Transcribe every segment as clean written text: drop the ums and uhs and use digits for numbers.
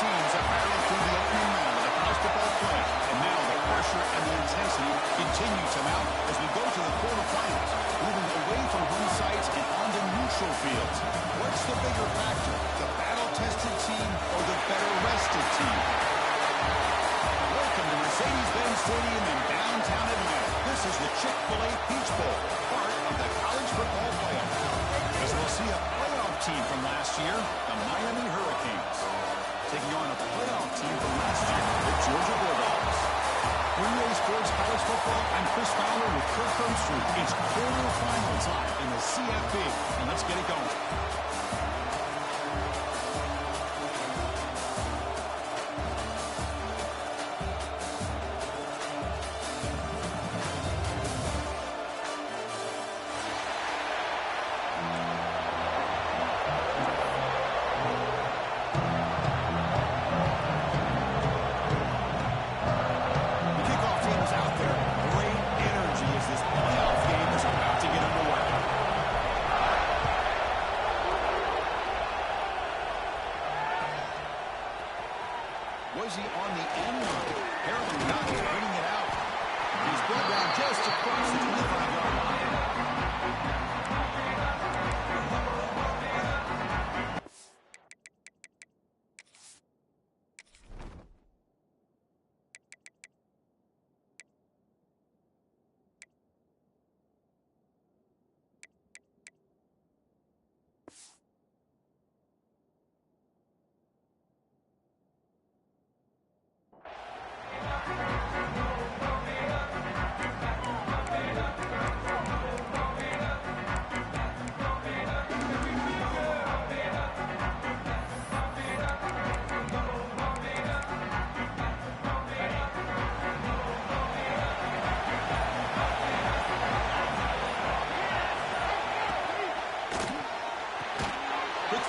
teams are battling through the opening round of the basketball play. And now the pressure and the intensity continue to mount as we go to the quarterfinals, moving away from home sites and onto neutral fields. What's the bigger factor, the battle-tested team or the better-rested team? Welcome to Mercedes-Benz Stadium in downtown Atlanta. This is the Chick-fil-A Peach Bowl, part of the college football playoff. As we'll see a playoff team from last year, the Miami Hurricanes, taking on a playoff team from last year, the Georgia Bulldogs. UGA Sports College Football, I'm Chris Fowler with Kirk Herbstreit. It's quarterfinal time in the CFP, and let's get it going. Was he on the end line? Apparently not. He's bringing it out. He's brought down just across the 25-yard line.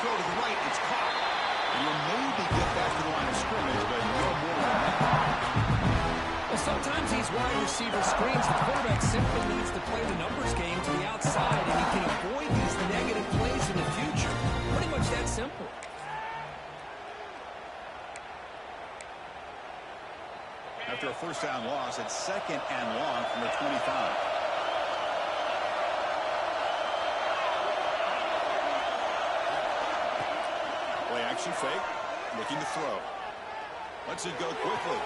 Throw to the right, it's caught. And you'll maybe get back to the line of scrimmage, but no more than that. Well, sometimes these wide receiver screens, the quarterback simply needs to play the numbers game to the outside, and he can avoid these negative plays in the future. Pretty much that simple. After a first down loss, it's second and long from the 25. Action fake, looking to throw. Lets it go quickly.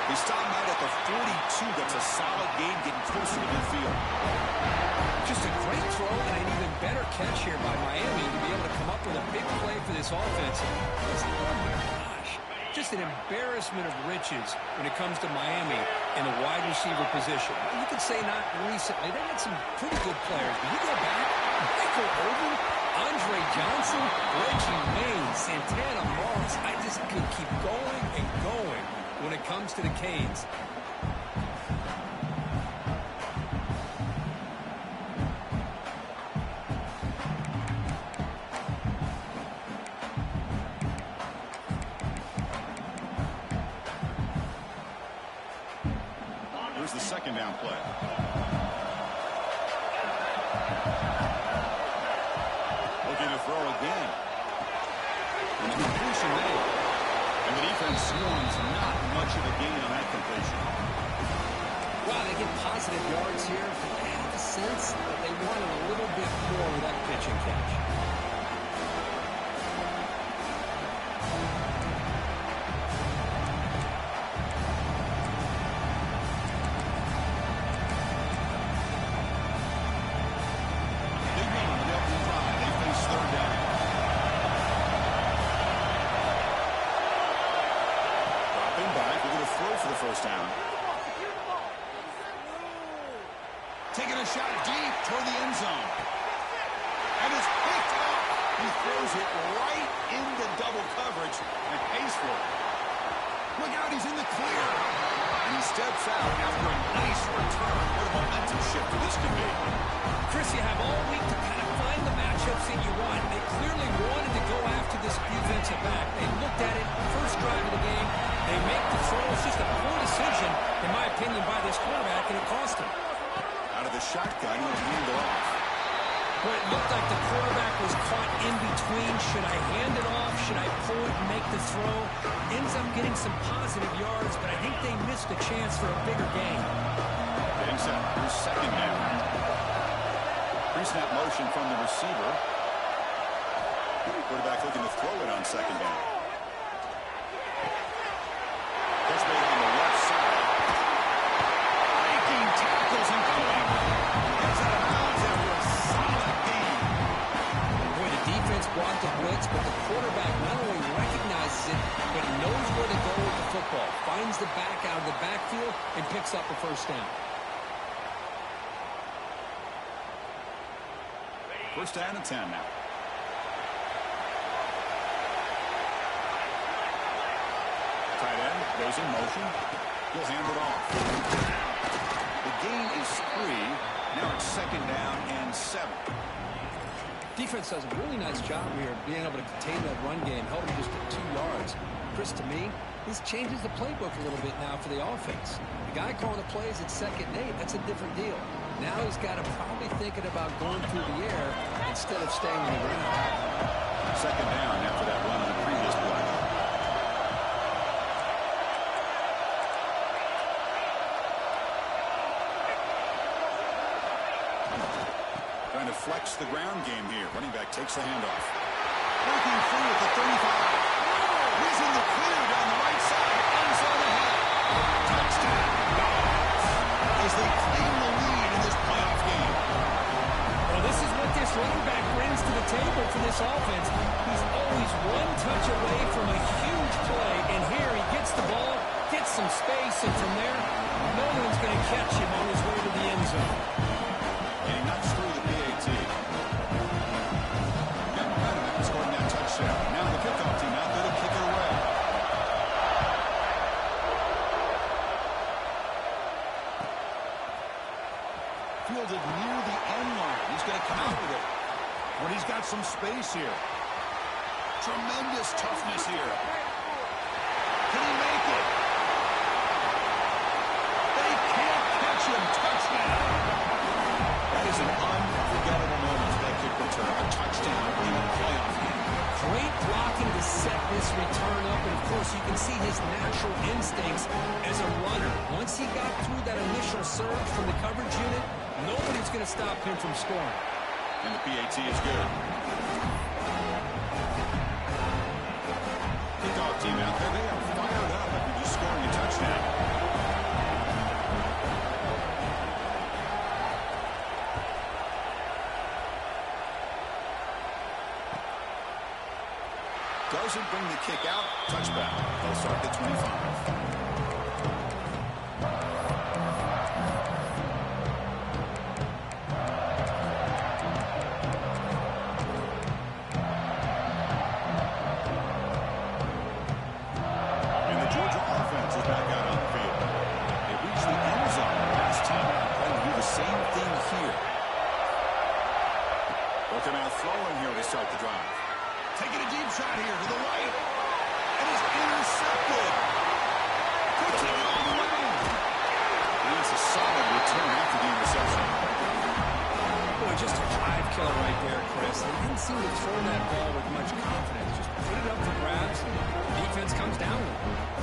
He stopped out at the 42. That's a solid gain, getting closer to midfield. Just a great throw and an even better catch here by Miami to be able to come up with a big play for this offense. Oh my gosh. Just an embarrassment of riches when it comes to Miami in the wide receiver position. You could say not recently. They had some pretty good players. But you go back, Michael Irvin, Andre Johnson, Reggie Wayne, Santana Moss. I just could keep going and going when it comes to the Canes. Here's the second down play. Looking to throw again. And the completion made. And the defense swarms not much of a gain on that completion. Wow, they get positive yards here. I have a sense that they wanted a little bit more with that pitch and catch. First down. Taking a shot deep toward the end zone. And it's picked up. He throws it right into double coverage and pays for it. Look out, he's in the clear. And he steps out after a nice return. What a momentum shift this could be. Chris, you have all week to kind of find the matchups that you want. They clearly wanted to go after this defensive back. They looked at it first drive of the game. They make the throw. It's just a poor decision, in my opinion, by this quarterback, and it cost him. Out of the shotgun, he'll hand it off. Well, it looked like the quarterback was caught in between. Should I hand it off? Should I pull it and make the throw? Ends up getting some positive yards, but I think they missed a chance for a bigger gain. Getting set. Here's second down. Pre-snap motion from the receiver. Quarterback looking to throw it on second down. Catch made on the left side. Breaking tackles and coming. Gets out of bounds after a solid gain. Boy, the defense blocked the blitz, but the quarterback not only recognizes it, but knows where to go with the football. Finds the back out of the backfield and picks up a first down. First down and 10 now. Tight end goes in motion. He'll hand it off. The gain is 3. Now it's second down and 7. Defense does a really nice job here of being able to contain that run game. Held him just at 2 yards. Chris, to me, this changes the playbook a little bit now for the offense. The guy calling the plays at second and 8, that's a different deal. Now he's got to probably thinking about going through the air instead of staying on the ground. Second down after that run on the previous play. Trying to flex the ground game here. Running back takes the handoff. Breaking free at the 35. He's in the clear down the right side. Ends on the head. Touchdown. As they claim the lead in this playoff game. Well, this is what this running back brings to the table for this offense. He's always one touch away from a huge play, and here he gets the ball, gets some space, and from there, no one's going to catch him on his way to the end zone. And he knocks through the PAT. Got momentum after scoring that touchdown. Now the kickoff team out there to kick it away. Fielded near the end line. He's going to come out with it. When he's got some space here. Tremendous toughness here. Can he make it? They can't catch him. Touchdown. That is an unforgettable moment for that kick return. A touchdown in a playoff game. Great blocking to set this return up, and of course you can see his natural instincts as a runner. Once he got through that initial surge from the coverage unit, nobody's going to stop him from scoring. And the PAT is good. Kickoff team out there. They are fired up after just scoring a touchdown. Doesn't bring the kick out. Touchback. They'll start at 25. Looking out throwing here to start the drive. Taking a deep shot here to the right. And it's intercepted. Could take it all the way. And it's a solid return after the interception. Boy, just a drive killer right there, Chris. They didn't seem to throw that ball with much confidence. Just put it up for grabs, and the defense comes down with it.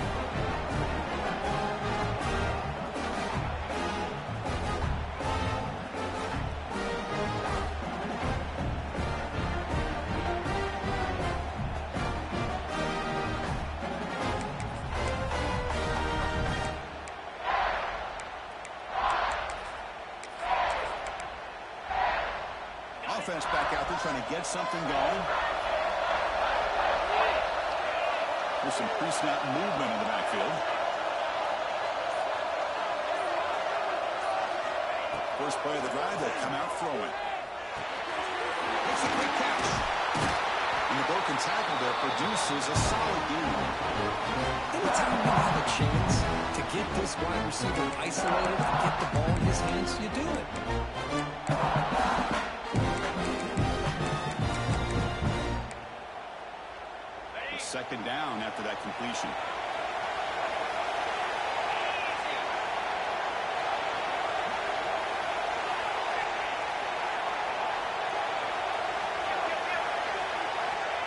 Offense back out there trying to get something going. There's some pre-snap movement in the backfield. First play of the drive, they'll come out throwing. It's a quick catch. And the broken tackle there produces a solid gain. Anytime you have a chance to get this wide receiver isolated and get the ball in his hands, you do it. Second down after that completion.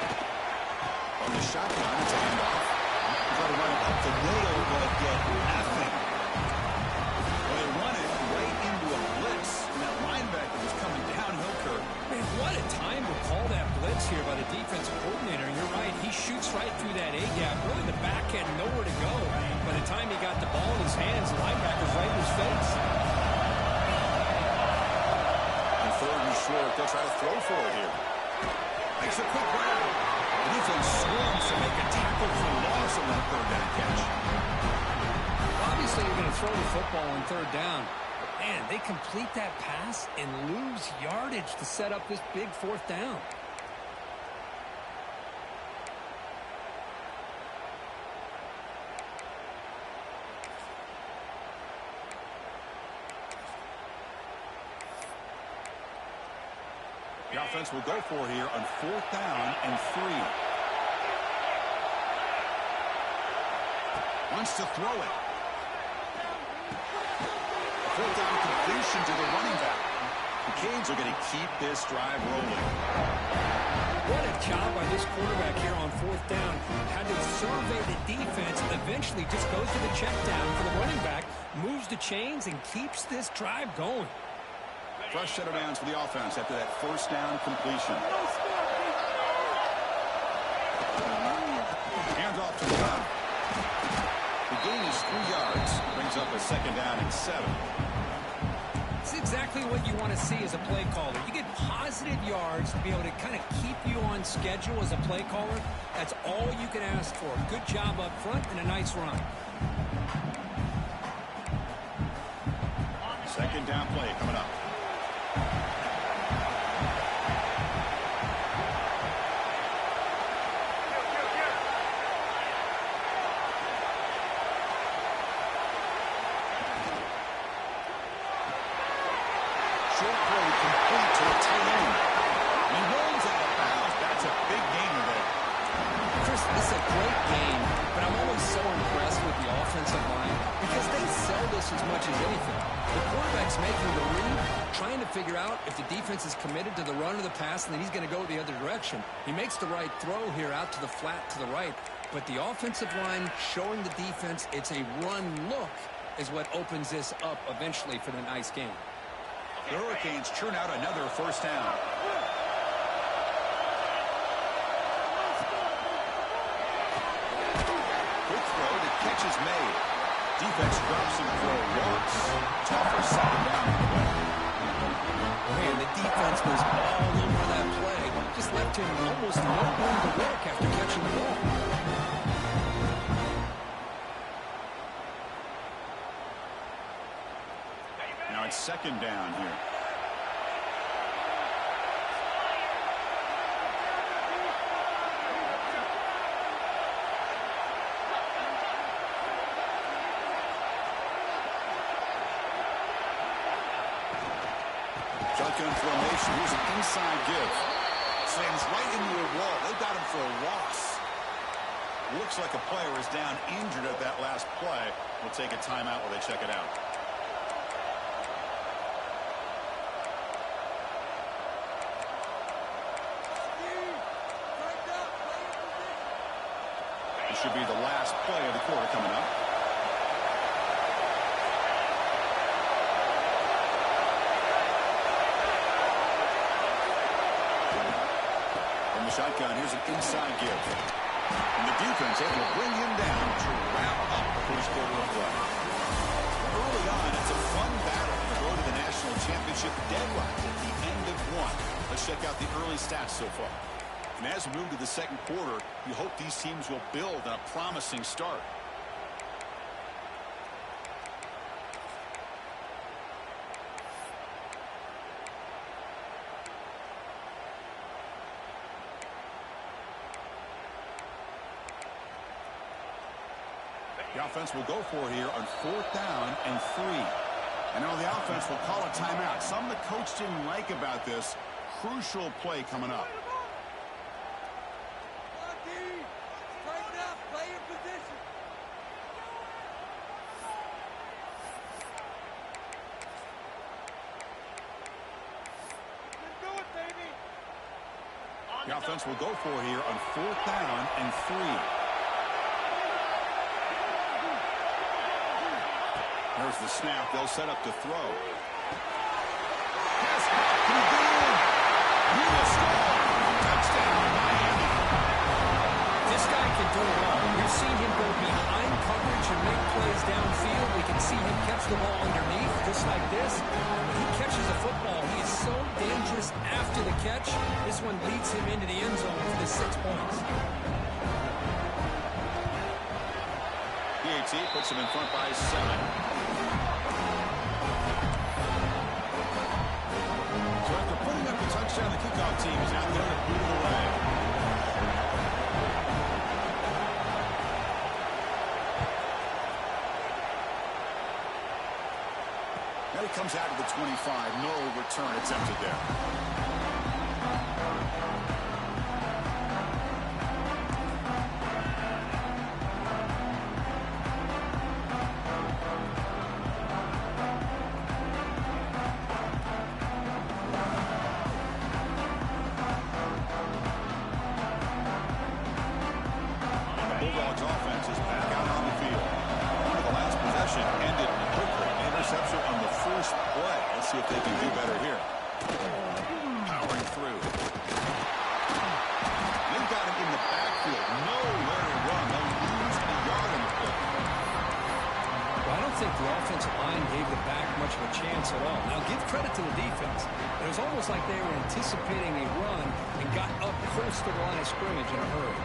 From the shotgun, it's a handoff. Try to run it up the middle, but get nothing. Well, they run it right into a blitz, and that linebacker was coming downhill curve. Man, what a time to call that blitz here by the defensive coordinator. You're right. He shoots right through that A-gap. Really, the back had nowhere to go. By the time he got the ball in his hands, the linebacker's right in his face. And third and short, they'll try to throw for it here. Makes a quick grab. The defense swarms to make a tackle for loss on that third down catch. Obviously, you're going to throw the football on third down. But man, they complete that pass and lose yardage to set up this big fourth down. The offense will go for here on fourth down and 3. Wants to throw it. Fourth down completion to the running back. The Canes are going to keep this drive rolling. What a job by this quarterback here on fourth down. Had to survey the defense and eventually just goes to the check down for the running back, moves the chains, and keeps this drive going. Fresh set of downs for the offense after that first down completion. Hands off to the gun. The gain is 3 yards. Brings up a second down and 7. It's exactly what you want to see as a play caller. You get positive yards to be able to kind of keep you on schedule as a play caller. That's all you can ask for. Good job up front and a nice run. Second down play coming up. Short play complete to a tight end. He rolls out of bounds. That's a big gain there. Chris, this is a great game, but I'm always so impressed with the offensive line because they sell this as much as anything. The quarterback's making the read, trying to figure out if the defense is committed to the run or the pass, and then he's going to go the other direction. He makes the right throw here out to the flat to the right, but the offensive line showing the defense it's a run look is what opens this up eventually for the nice game. The Hurricanes churn out another first down. Quick throw, the catch is made. Defense drops and throw works. Tougher second down on the way. Man, the defense was all over that play. Just left him almost no room to work after catching the ball. Now it's second down here. Shotgun formation. Here's an inside give. Slams right into a wall. They got him for a loss. Looks like a player is down injured at that last play. We'll take a timeout while they check it out. This should be the last play of the quarter coming up. From the shotgun, here's an inside give. And the defense able to bring him down to wrap up the first quarter of play. Early on, it's a fun battle to go to the national championship deadline at the end of one. Let's check out the early stats so far. And as we move to the second quarter, you hope these teams will build on a promising start. The offense will go for it here on fourth down and 3. And now the offense will call a timeout. Something the coach didn't like about this. Crucial play coming up. The The offense will go for here on 4th down and 3. There's the snap. They'll set up to throw. Yes, can he get in? He will score. Touchdown, Miami. This guy can do it all. We've seen him go behind coverage and make plays downfield. We can see him catch the ball underneath, just like this. When he catches a football, he is so dangerous after the catch. This one leads him into the end zone for the 6 points. PAT puts him in front by 7. So after putting up the touchdown, the kickoff team is out there to boot it away. Now he comes out of the 25. No return attempted there. Bulldogs offense is back out on the field. The last possession ended quickly. Interception on the first play. Let's see if they can do better here. Powering through. They've got him in the backfield. Nowhere to run. They'll lose a yard in the play. Well, I don't think the offensive line gave the back much of a chance at all. Now, give credit to the defense. It was almost like they were anticipating a run and got up close to the line of scrimmage in a hurry.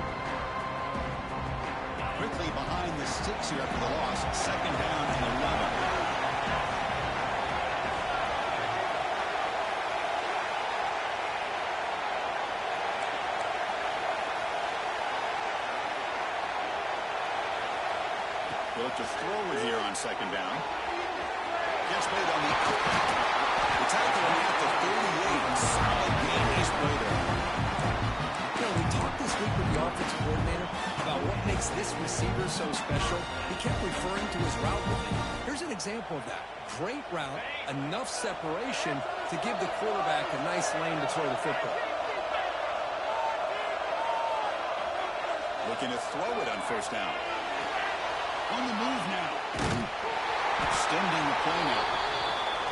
Quickly behind the sticks here after the loss. 2nd down and 11. They look to throw it here on 2nd down. Gets made on the outback. The tackle at the 38. Solid game. Nice play there. You know, we talked this week with the offensive coordinator about what makes this receiver so special. He kept referring to his route running. Here's an example of that. Great route, enough separation to give the quarterback a nice lane to throw the football. Looking to throw it on 1st down. On the move now. Extending the play now.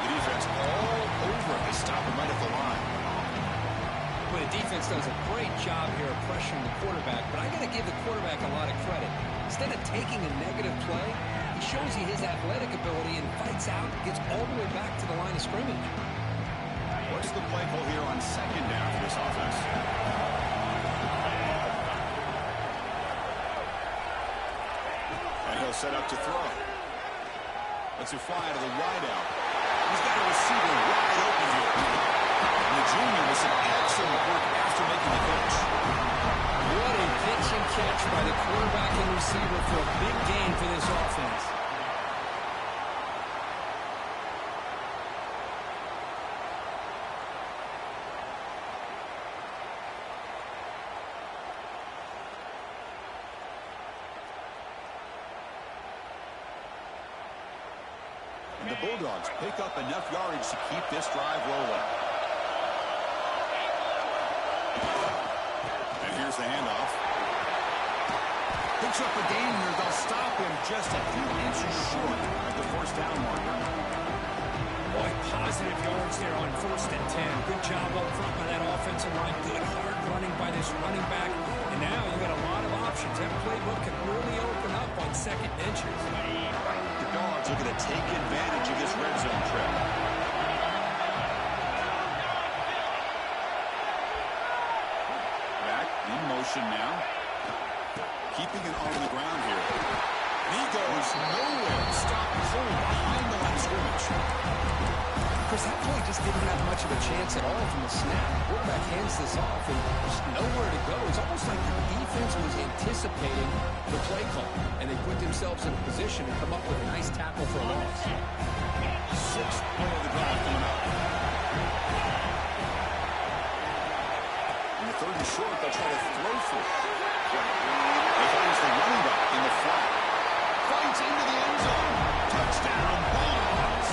The defense all over it. They stop him right at the line. Well, the defense does a great job here of pressuring the quarterback, but I got to give the quarterback a lot of credit. Instead of taking a negative play, he shows you his athletic ability and fights out and gets all the way back to the line of scrimmage. What's the play call here on 2nd down for this offense? And he'll set up to throw. Let's it fly to the wide out. He's got a receiver wide open here. And the junior with some excellent work after making the catch. What a pitch and catch by the quarterback and receiver for a big gain for this offense. And the Bulldogs pick up enough yardage to keep this drive rolling. And here's the handoff. Picks up a gain here. They'll stop him just a few inches short at the 1st down marker. Boy, positive yards there on 1st and 10. Good job up front by that offensive line. Good hard running by this running back. And now you've got a lot of options. That playbook can really open up on 2nd and inches. The Dogs are going to take advantage of this red zone trip. Back in motion now. Keeping it on the ground here. He goes nowhere. Stop cold behind the line of scrimmage. Chris, that play just didn't have much of a chance at all from the snap. Quarterback hands this off, and there's nowhere to go. It's almost like the defense was anticipating the play call, and they put themselves in a position to come up with a nice tackle for a loss. 6th play of the drive coming up. And the 3rd is short. They'll try to throw for it. He finds the running back in the flat. Fights into the end zone. Touchdown, Bulldogs.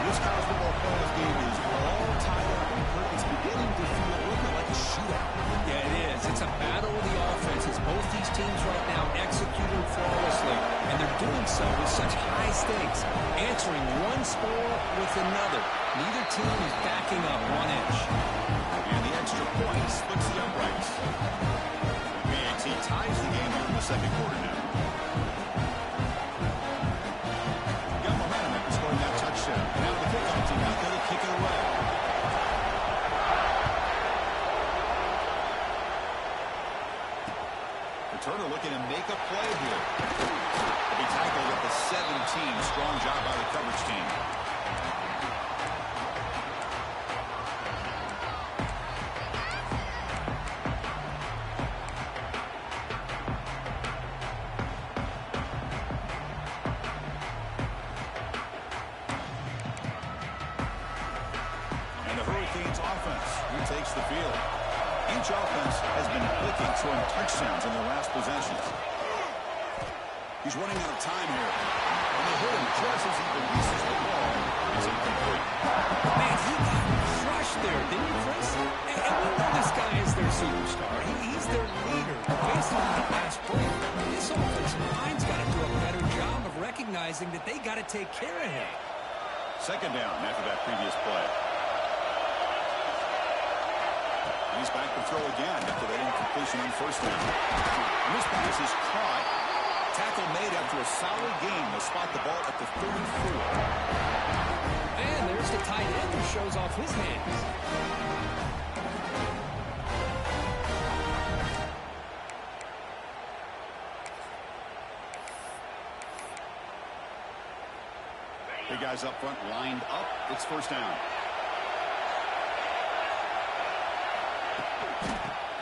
This college football playoff game is all tied up. It's beginning to feel a little bit like a shootout. It's a battle of the offenses. Both these teams right now executing flawlessly, and they're doing so with such high stakes, answering one score with another. Neither team is backing up 1 inch. And the extra point splits the uprights. UGA ties the game here in the second quarter now. Got momentum after scoring that touchdown. Now the kickoff team out there to kick it away. Returner looking to make a play here. He tackled at the 17. Strong job by the coverage team. And the Hurricanes offense retakes the field. Each offense has been clicking, throwing touchdowns in their last possessions. He's running out of time here. And they hit him just as he releases the ball. It's incomplete. Man, he got crushed there, didn't he, Chris? And we know this guy is their superstar. He's their leader. Based on that last play, this offensive line's got to do a better job of recognizing that they got to take care of him. Second down after that previous play. He's back to throw again after that incompletion on first down. And this pass is caught. Tackle made after a solid gain. They'll spot the ball at the 34. And there's the tight end who shows off his hands. Big guys up front lined up. It's first down.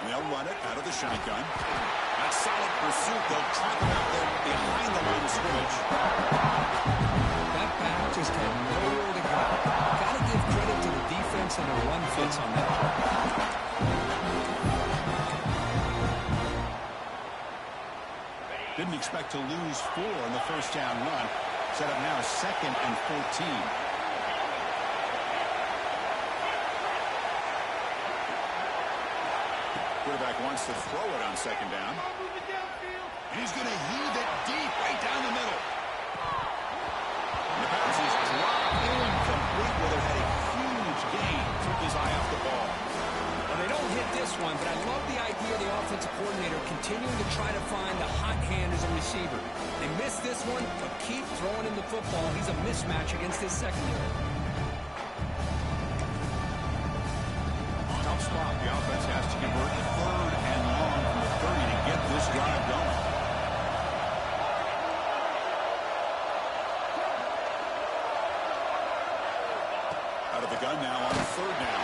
They'll run it out of the shotgun. That solid pursuit. They'll trap him out there behind the line of scrimmage. That back just had nowhere to go. Got to give credit to the defense and the run fits on that play. Didn't expect to lose 4 on the first down run. Set up now 2nd and 14. Quarterback wants to throw it on second down. He's going to heave it deep right down the middle. And the pass is dropped incomplete. Well, they had a huge gain. Took his eye off the ball. Well, they don't hit this one, but I love the idea of the offensive coordinator continuing to try to find the hot hand as a receiver. They missed this one, but keep throwing him the football. He's a mismatch against his secondary. Tough spot. The offense has to convert a 3rd and long from the 30 to get this drive going. Out of the gun now on 3rd down.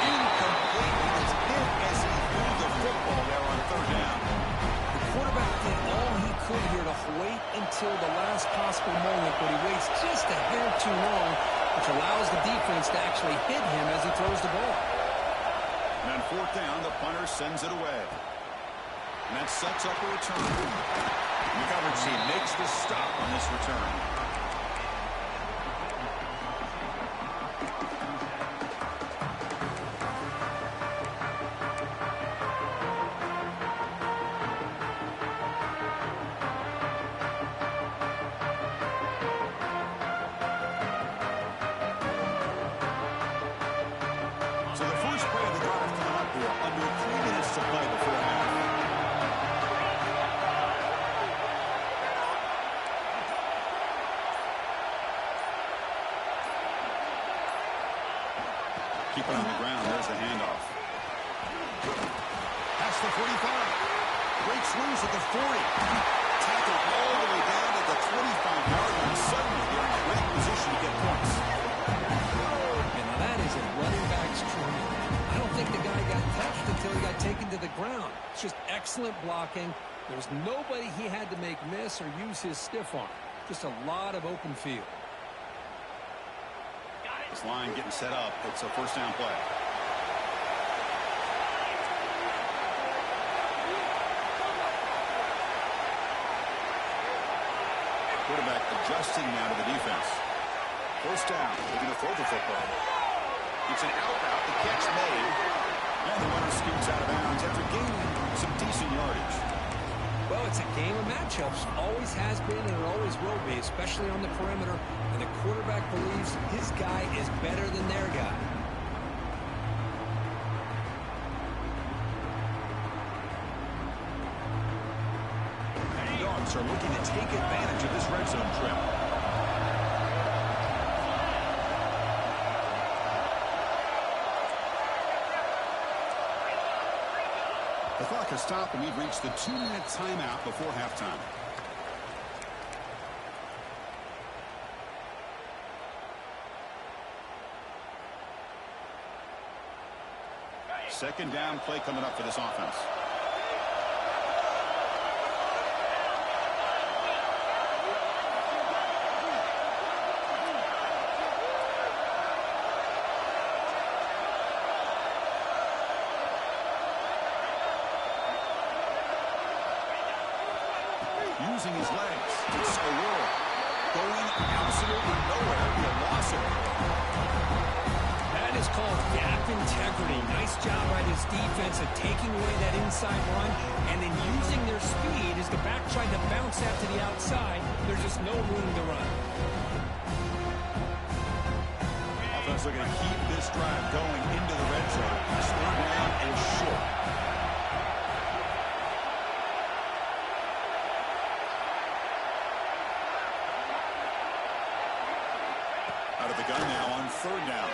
Incomplete. It's hit as he threw the football there on 3rd down. The quarterback did all he could here to wait until the last possible moment, but he waits just a hair too long, which allows the defense to actually hit him as he throws the ball. And on 4th down, the punter sends it away. And that sets up a return. And the coverage team makes the stop on this return. So the first play of the drive coming up here, under 3 minutes to play before half. Keep it on the ground. There's the handoff. That's the 45. Breaks loose at the 40. Tackled all the way down to the 25-yard line. Suddenly they're in a great position to get points. And now that is a running back's dream. I don't think the guy got touched until he got taken to the ground. It's just excellent blocking. There's nobody he had to make miss or use his stiff arm. Just a lot of open field. This line getting set up. It's a first down play. Quarterback adjusting now to the defense. First down. They're going to throw the football. It's an out route. The catch made. And the runner scoots out of bounds after gaining it's a game of matchups. Always has been and it always will be, especially on the perimeter. And the quarterback believes his guy is better than their guy. The Dogs are looking to take advantage of this red zone trip. The clock has stopped, and we've reached the 2-minute timeout before halftime. Second down play coming up for this offense. Using his legs. It's a roll. Going absolutely nowhere. It'll be a loss of it. That is called gap integrity. Nice job by this defense of taking away that inside run and then using their speed as the back tried to bounce out to the outside. There's just no room to run. Offense looking to keep this drive going into the red zone. Third down and short. Out of the gun now on third down.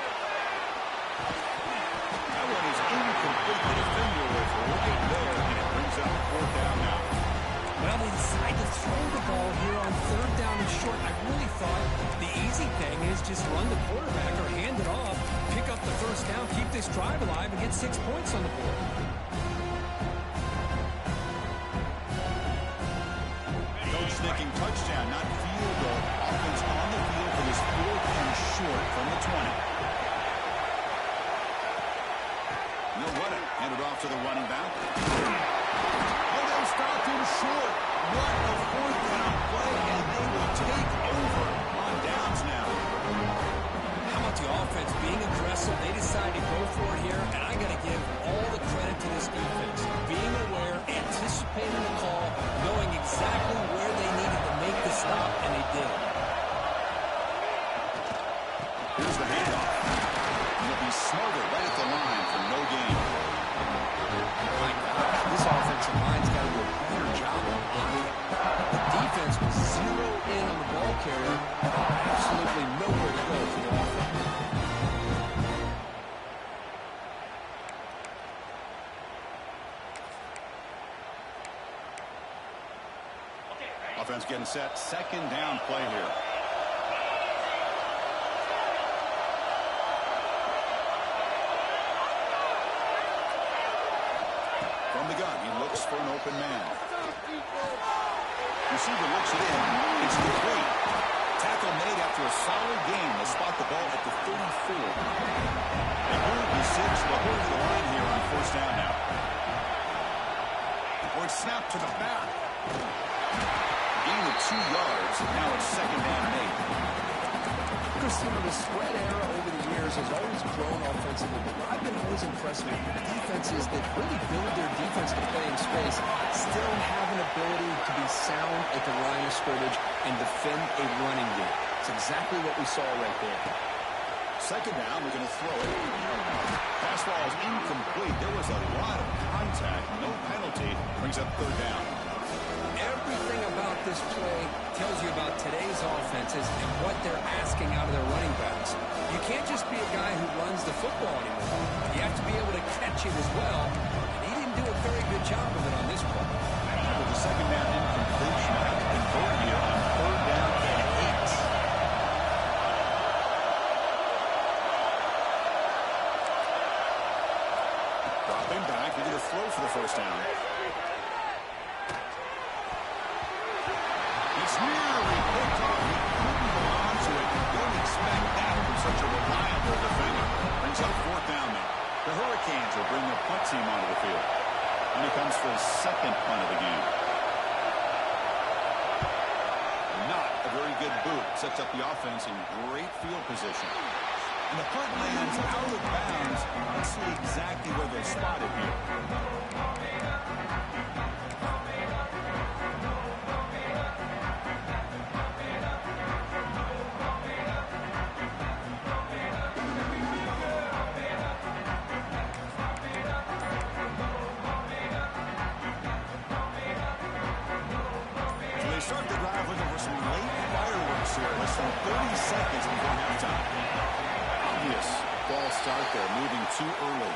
That one is incomplete. The defender was right there, and it brings up fourth down now. Well, they decide to throw the ball here on third down and short. I really thought the easy thing is just run the quarterback or hand it off, pick up the first down, keep this drive alive, and get 6 points on the board. Coach thinking touchdown, not field goal. Offense on the field for this fourth and short from the 20. No running. Handed off to the running back. Oh, they stopped him short. What a fourth down play, and they will take over on downs now. How about the offense being aggressive? They decide to go for it here, and I got to give all the credit to this defense. Being aware, anticipating the call, knowing exactly where they needed to make the stop, and they did. Here's the handoff. He'll be smothered right at the line for no gain. My gosh, this offensive line's got to do a better job of blocking. The defense was zeroed in on the ball carrier. Absolutely nowhere to go for the offense. Offense getting set. Second down play here. From the gun, he looks for an open man. Receiver looks it in. It's complete. Tackle made after a solid gain. They'll spot the ball at the 34. They move the 6. They'll move the line here on first down now. Or snap to the back. Gain of 2 yards. Now it's second down and 8. Christian, the spread era over the years has always grown offensively, but what I've been always impressed with defenses that really build their defense to play in space still have an ability to be sound at the line of scrimmage and defend a running game. It's exactly what we saw right there. Second down, we're going to throw it. Pass ball is incomplete. There was a lot of contact. No penalty. Brings up third down. Everything about this play tells you about today's offenses and what they're asking out of their running backs. You can't just be a guy who runs the football anymore. You have to be able to catch it as well, and he didn't do a very good job of it on this play. With the second down incompletion, have to convert here on third down and 8. Dropping back, they're going to throw for the first down. It's nearly picked off. He couldn't hold on to it. Don't expect that from such a reliable defender. Brings up fourth down now. The Hurricanes will bring the punt team onto the field. And he comes for his second punt of the game. Not a very good boot. Sets up the offense in great field position. And the punt lands out of bounds. Let's see exactly where they'll spot it here. less than 30 seconds before halftime. Obvious false start there, moving too early.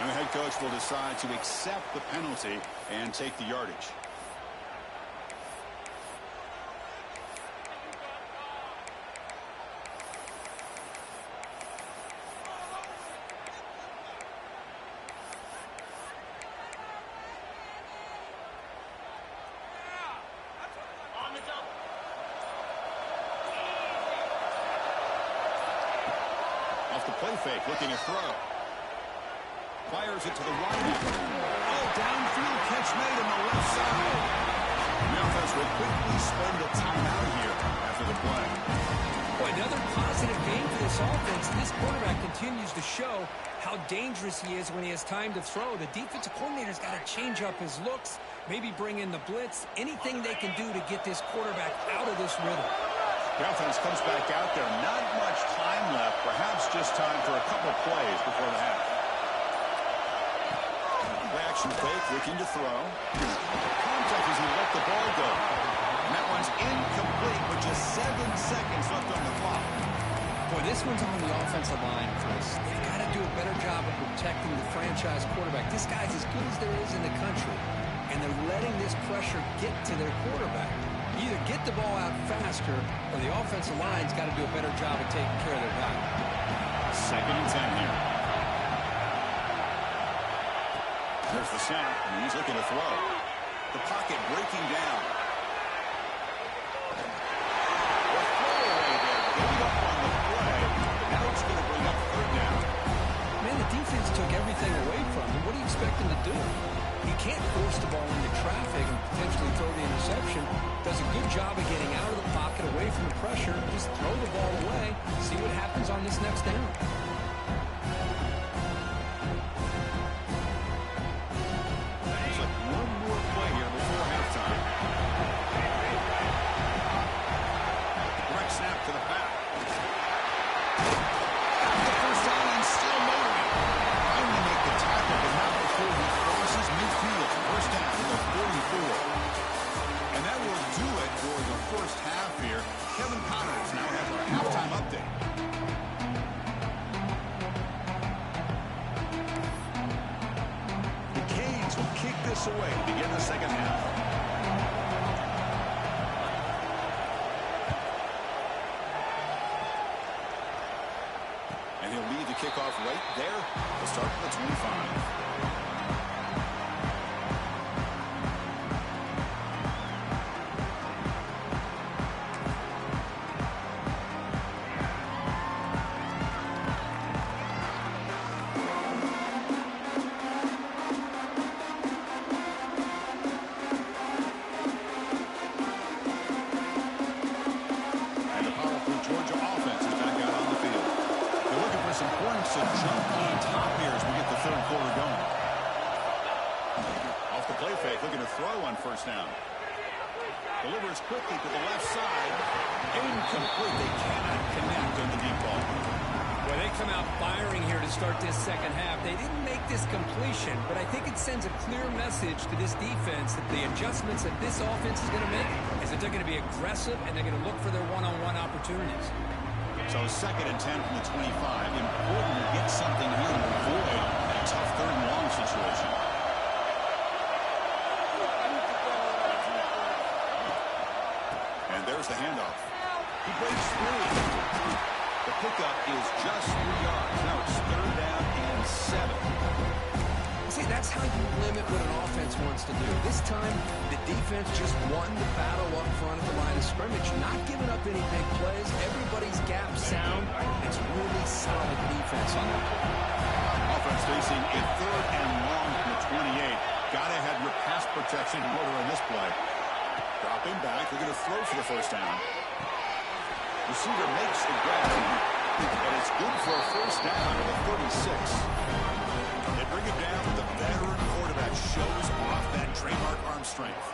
And the head coach will decide to accept the penalty and take the yardage. Off the play fake, looking to throw. Fires it to the right. Oh, downfield catch made on the left side. The offense will quickly spend a timeout here after the play. Boy, another positive game for this offense. This quarterback continues to show how dangerous he is when he has time to throw. The defensive coordinator's got to change up his looks, maybe bring in the blitz, anything they can do to get this quarterback out of this rhythm. The offense comes back out there. Not much time left. Perhaps just time for a couple plays before the half. Reaction fake, looking to throw. Contact as he let the ball go. And that one's incomplete with just 7 seconds left on the clock. Boy, this one's on the offensive line, Chris. They've got to do a better job of protecting the franchise quarterback. This guy's as good as there is in the country. And they're letting this pressure get to their quarterback. Either get the ball out faster, or the offensive line's got to do a better job of taking care of their guy. 2nd and 10 here. There's the snap, and he's looking to throw. The pocket breaking down. The throwaway there, gave up on the play. Now it's going to bring up 3rd down. Man, the defense took everything away from him. What do you expect him to do? He can't force the ball into traffic and potentially throw the interception. Does a good job of getting out of the pocket, away from the pressure. Just throw the ball away. See what happens on this next down. It's like one more play here before halftime. Direct snap to the back. The first down and still motoring. Finally make the tackle, but not before he crosses midfield. First down to the 44. And that will do it for the first half here. Kevin Connors now has our halftime update. The Canes will kick this away to begin the second half. And he'll lead the kickoff right there. We'll start at the 25. First down. Delivers quickly to the left side. Incomplete. They cannot connect on the deep ball. Well, they come out firing here to start this second half. They didn't make this completion, but I think it sends a clear message to this defense that the adjustments that this offense is going to make is that they're going to be aggressive and they're going to look for their one-on-one opportunities. So 2nd and 10 from the 25. Important to get something here and avoid a tough 3rd and long situation. There's the handoff. He breaks through. The pickup is just 3 yards. Now it's 3rd down and 7. See, that's how you limit what an offense wants to do. This time, the defense just won the battle up front at the line of scrimmage, not giving up any big plays. Everybody's gap sound. It's really solid defense on that play. Offense facing a 3rd and long from the 28. Got to have your pass protection in order in this play. Dropping back, they're going to throw for the first down. Receiver makes the grab, and it's good for a first down at the 36. They bring it down, the veteran quarterback shows off that trademark arm strength.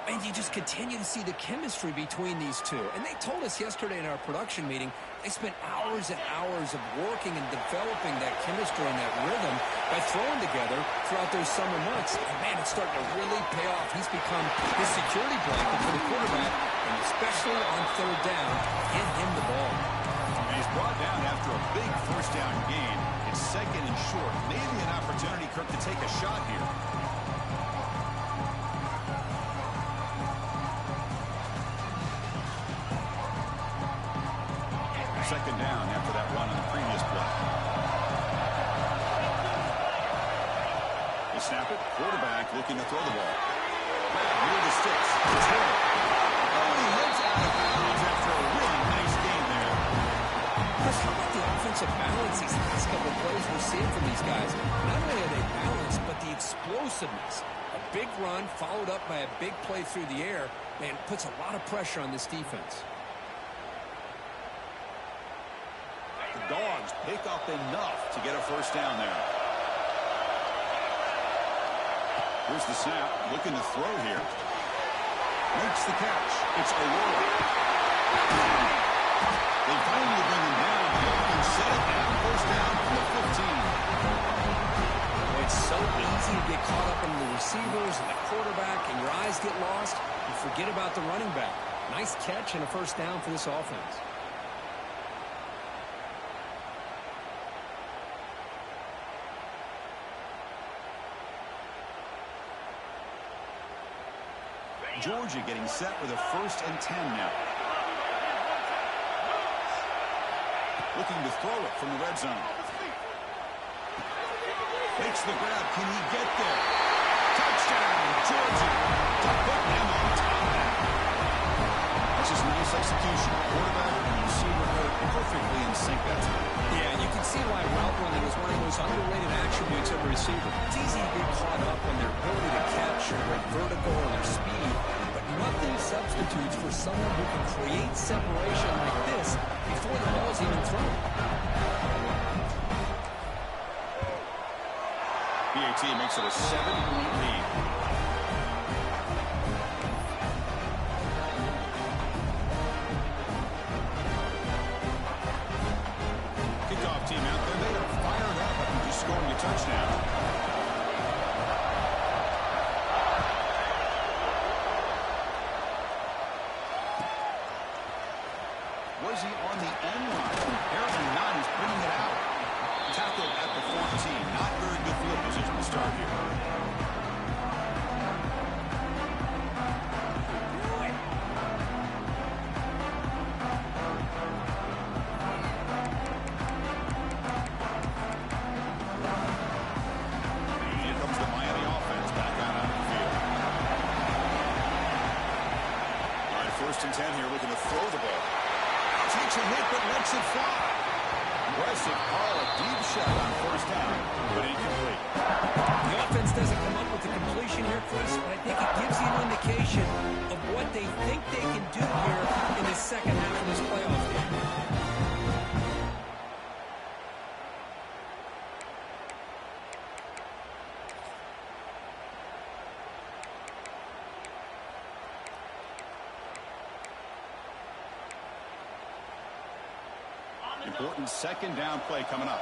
And you just continue to see the chemistry between these two. And they told us yesterday in our production meeting, they spent hours and hours of working and developing that chemistry and that rhythm by throwing together throughout those summer months. And man, it's starting to really pay off. He's become his security blanket for the quarterback, and especially on third down, get him the ball. And he's brought down after a big first down gain. It's second and short. Maybe an opportunity, Kirk, to take a shot here. Second down after that run on the previous play. They snap it. Quarterback looking to throw the ball. Near the sticks. It's hit. Oh, he heads out of bounds after a really nice game there. Chris, how about the offensive balance these last couple of plays we're seeing from these guys? Not only are they balanced, but the explosiveness. A big run followed up by a big play through the air, man, puts a lot of pressure on this defense. Dogs pick up enough to get a first down there. Here's the snap, looking to throw here. Makes the catch. It's Aurora. They finally bring him down and set it down. First down from the 15. It's so easy to get caught up in the receivers and the quarterback, and your eyes get lost. You forget about the running back. Nice catch and a first down for this offense. Georgia getting set with a 1st and 10 now. Looking to throw it from the red zone. Makes the grab. Can he get there? Touchdown, Georgia. To put them on top of that. That's just nice execution. Quarterback and receiver are perfectly in sync that time. Yeah, and you can see why route running is one of those underrated attributes of a receiver. It's easy to get caught up on their ability to catch or their vertical or their speed, but nothing substitutes for someone who can create separation like this before the ball's even thrown. BAT makes it a 7-point lead. Kickoff team out there. They are fired up after just scoring a touchdown. Was he on the end line? Apparently not. He's bringing it out. Tackled at the 14. Not very good field position to start here. Here comes the Miami offense back out on the field. All right, 1st and 10 here, looking to throw the ball. Takes a hit, but lets it fly. Impressive call, a deep shot on 1st down, but incomplete. The offense doesn't come up with the completion here, Chris, but I think it gives you an indication of what they think they can do here in the second half of this playoff game. Important 2nd down play coming up.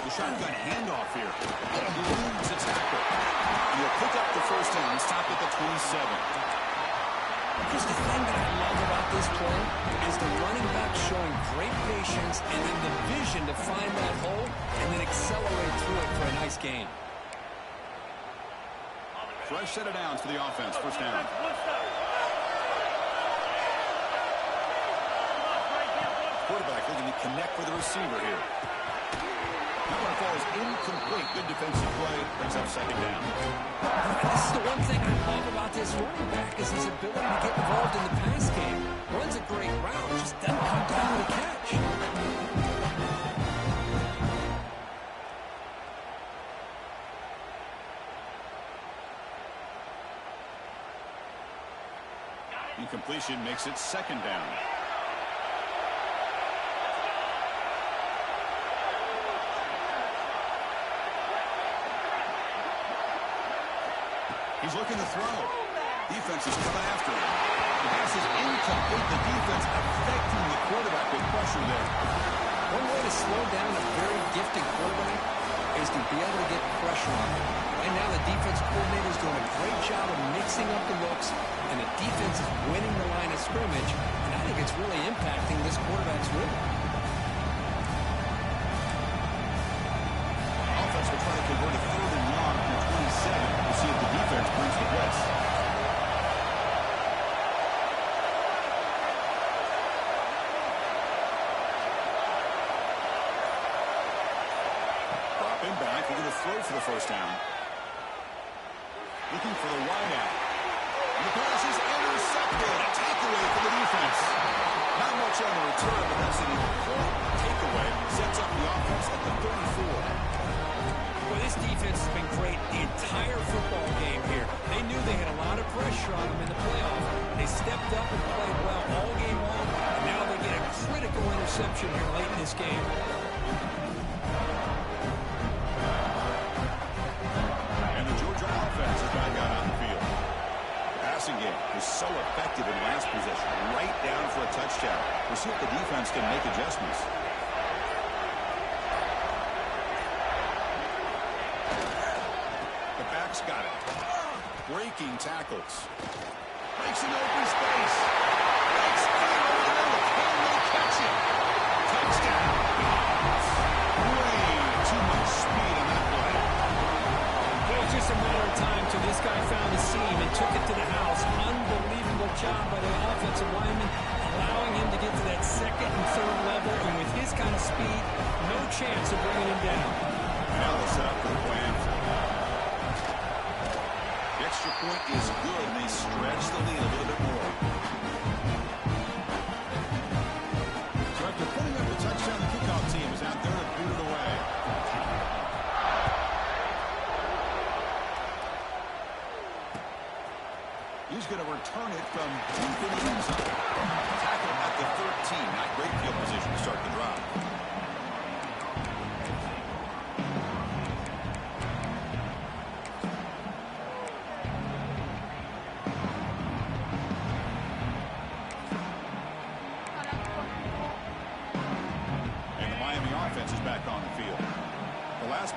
The shotgun handoff here. Eludes a tackle. And he'll pick up the 1st down. Stop at the 27. Just the thing that I love about this play is the running back showing great patience and then the vision to find that hole and then accelerate through it for a nice gain. Fresh set of downs for the offense. 1st down. Quarterback looking to connect with the receiver here. That one falls incomplete. Good defensive play. Brings up 2nd down. This is the one thing I love about this running back is his ability to get involved in the pass game. Runs a great route, just doesn't come down with a catch. Incompletion makes it 2nd down. He's looking to throw. Defense is coming after him. The pass is incomplete. The defense affecting the quarterback with pressure there. One way to slow down a very gifted quarterback is to be able to get pressure on him. Right now, the defense coordinator is doing a great job of mixing up the looks, and the defense is winning the line of scrimmage, and I think it's really impacting this quarterback's rhythm. Offense will try to convert a 3rd and long from 27. We'll see if the defense brings the blitz. Dropping back, we're going to throw for the first down. Looking for the wide out. And the pass is intercepted. A takeaway for the defense. Not much on the return, but that's an important takeaway. Sets up the offense at the 34. Well, this defense has been great the entire football game here. They knew they had a lot of pressure on them in the playoff. They stepped up and played well all game long, and now they get a critical interception here late in this game. And the Georgia offense is back out on the field. The passing game was so effective in last possession, right down for a touchdown. We'll see if the defense can make adjustments. Got it. Breaking tackles. Breaks an open space. Breaks clear over the middle. Can they catch it? Touchdown. Way too much speed on that play. It was just a matter of time till this guy found the seam and took it to the house. Unbelievable job by the offensive lineman, allowing him to get to that 2nd and 3rd level. And with his kind of speed, no chance of bringing him down. Now they'll set up for the plan. Extra point is good, and they stretch the lead a little bit more. So after putting up the touchdown, the kickoff team is out there to boot it away. He's going to return it from deep in the end zone. Tackle at the 13. Not great field position to start the drive.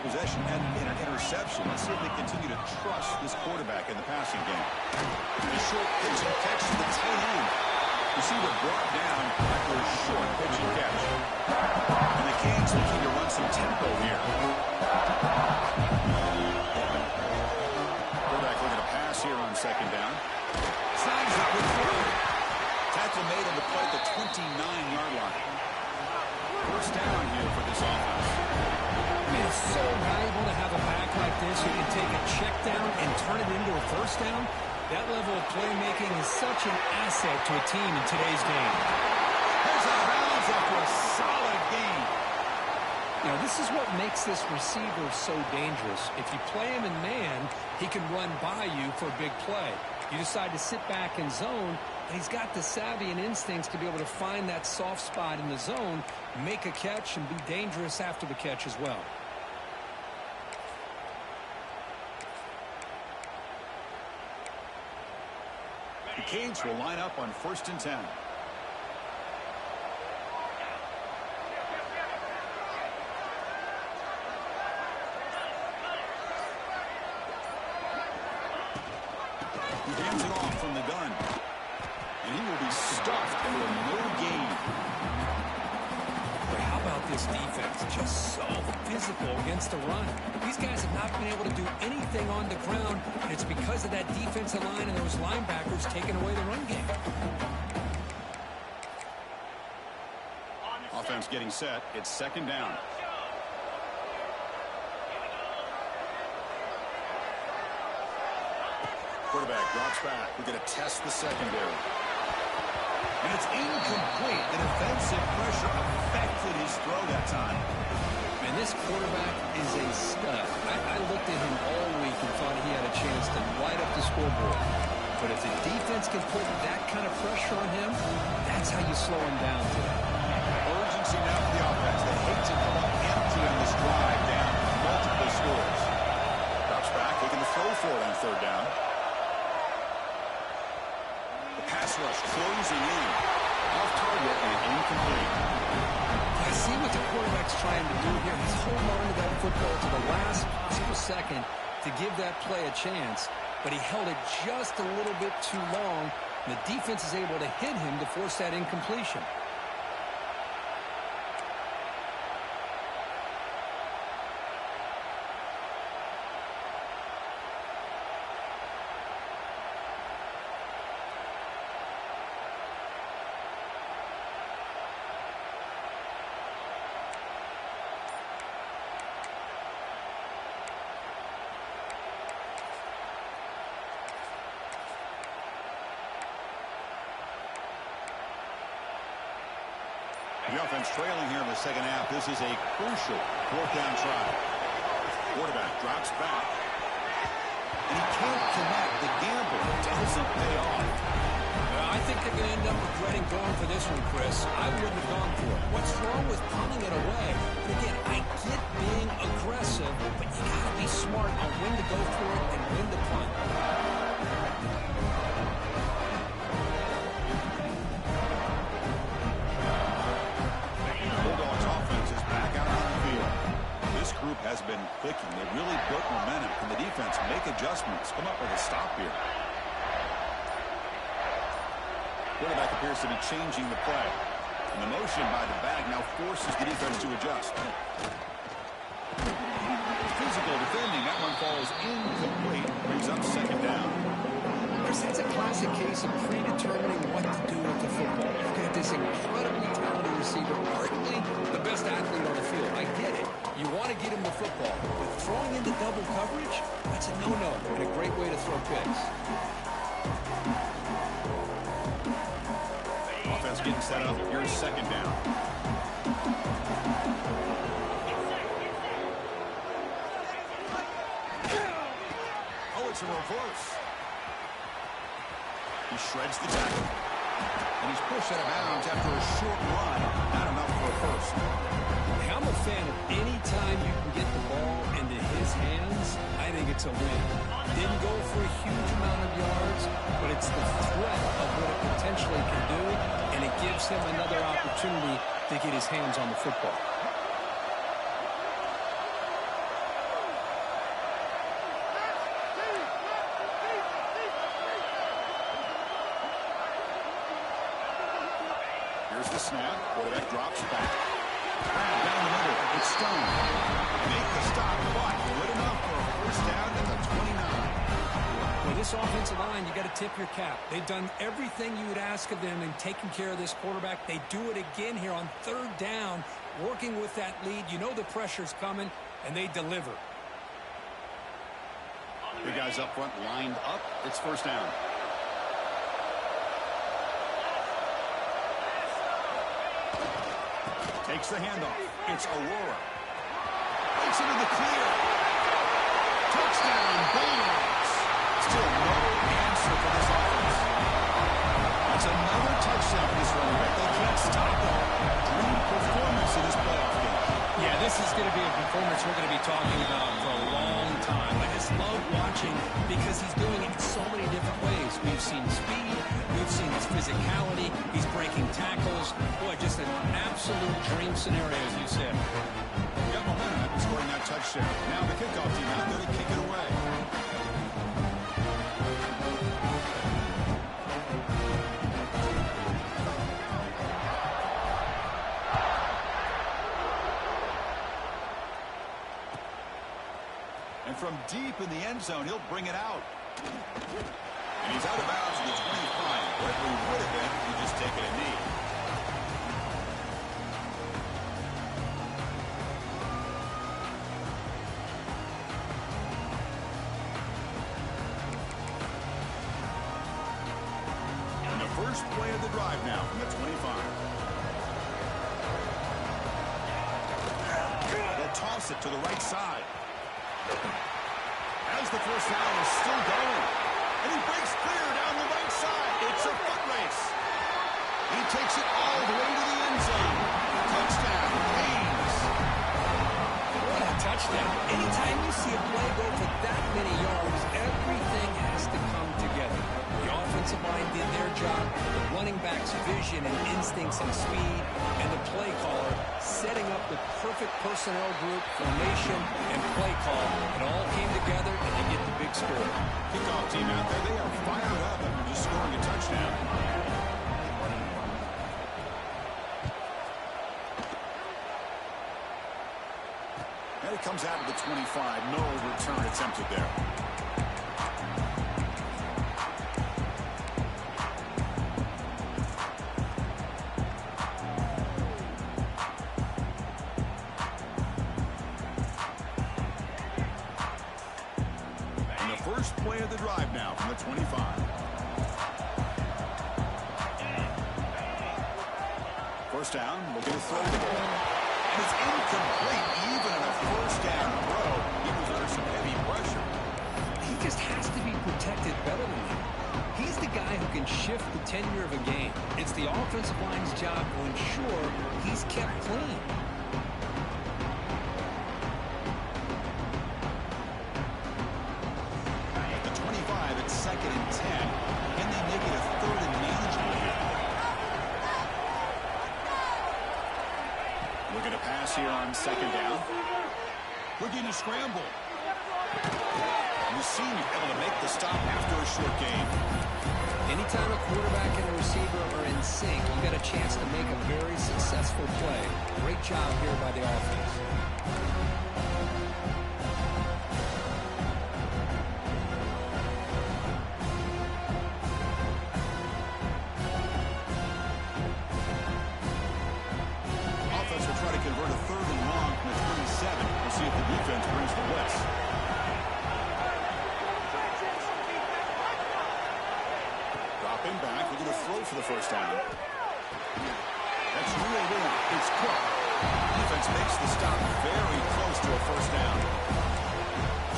Possession ended in an interception. Let's see if they continue to trust this quarterback in the passing game. A short pitch and catch to the tight end. Receiver brought down after a short pitch and catch. And the Canes looking to run some tempo here. Quarterback looking to pass here on 2nd down. Signs up with throw. Tackle made on the play at the 29-yard line. First down here for this offense. It's so valuable to have a back like this who can take a check down and turn it into a first down. That level of playmaking is such an asset to a team in today's game. There's a bounce after a solid game. You know, this is what makes this receiver so dangerous. If you play him in man, he can run by you for a big play. You decide to sit back in zone, and he's got the savvy and instincts to be able to find that soft spot in the zone, make a catch, and be dangerous after the catch as well. The Canes will line up on 1st and 10. He hands it off from the gun. And he will be stuffed for no gain. But how about this defense? Just so physical against the run. These guys have not been able to do anything on the ground, and it's because of that defensive line and those linebackers taking away the run game. Offense getting set. It's 2nd down. Quarterback drops back. We're going to test the secondary. And it's incomplete. The defensive pressure affected his throw that time. And this quarterback is a stud. I looked at him all week and thought he had a chance to light up the scoreboard. But if the defense can put that kind of pressure on him, that's how you slow him down today. Urgency now for the offense. They hate to come up empty on this drive, down multiple scores. Drops back, looking to throw for it on 3rd down. quarterback's trying to do here is hold on to that football to the last possible second to give that play a chance, but he held it just a little bit too long, and the defense is able to hit him to force that incompletion. The offense trailing here in the second half. This is a crucial fourth down try. Quarterback drops back. And he can't connect. The gamble doesn't pay off. I think they're going to end up regretting going for this one, Chris. I wouldn't have gone for it. What's wrong with punting it away? And again, I get being aggressive, but you got to be smart on when to go for it and when to punt. Group has been clicking. They really built momentum. Can the defense make adjustments? Come up with a stop here. Quarterback appears to be changing the play. And the motion by the bag now forces the defense to adjust. Physical defending. That one falls incomplete. Brings up second down. It's a classic case of predetermining what to do with the football. You've got this incredibly talented receiver, arguably the best athlete on the field. I get it. You want to get him the football. But throwing into double coverage, that's a no-no and a great way to throw picks. Offense getting set up. Here's second down. Oh, it's a reverse. He shreds the tackle. And he's pushed out of bounds after a short run. Not enough for a first. I'm a fan of any time you can get the ball into his hands, I think it's a win. Didn't go for a huge amount of yards, but it's the threat of what it potentially can do, and it gives him another opportunity to get his hands on the football. Here's the snap. Quarterback drops back. Down the middle. It's Stone. Make the stop, but good enough for a first down at the 29. Well, this offensive line, you got to tip your cap. They've done everything you would ask of them in taking care of this quarterback. They do it again here on third down, working with that lead. You know the pressure's coming, and they deliver. The guys up front lined up. It's first down. Takes the handoff. It's Aurora. Breaks into the clear. Touchdown, Bulldogs. Still no answer for this offense. That's another touchdown for this running back. They can't stop him. Dream performance in this playoff game. Yeah, this is going to be a performance we're going to be talking about for a long time. I just love watching because he's doing it in so many different ways. We've seen speed. We've seen his physicality. He's breaking tackles. Boy, just an absolute dream scenario, as you said. Got momentum after scoring that touchdown. Now the kickoff team out there to kick it away. And from deep in the end zone, he'll bring it out. And he's out of bounds at the 25. What it would have been if he just taken a knee. And the first play of the drive now from the 25. They'll toss it to the right side. As the first down is still going. And he breaks clear down the right side. It's a foot race. He takes it all the way to the end zone. Touchdown, Haynes. What a touchdown. Anytime you see a play go for that many yards, everything has to come together. The offensive line did their job, the running back's vision and instincts and speed, and the play caller setting up the perfect personnel group, formation, and play call. It all came together, and they get the big score. Kickoff team out there, they are fired up and just scoring a touchdown. And it comes out of the 25. No return attempted there. First play of the drive now from the 25. First down, looking to throw the ball. And it's incomplete, even in a first down throw. He was under some heavy pressure. He just has to be protected better than that. He's the guy who can shift the tenure of a game. It's the offensive line's job to ensure he's kept clean. Second and 10. Can they make it a third and manageable here? Looking to pass here on second down. Looking to scramble. Musim able to make the stop after a short gain. Anytime a quarterback and a receiver are in sync, you got a chance to make a very successful play. Great job here by the offense. Convert a third and long from the 27. We'll see if the defense brings the blitz. Dropping back, looking to throw for the first down. That's reeled in. It's Cook. Defense makes the stop very close to a first down.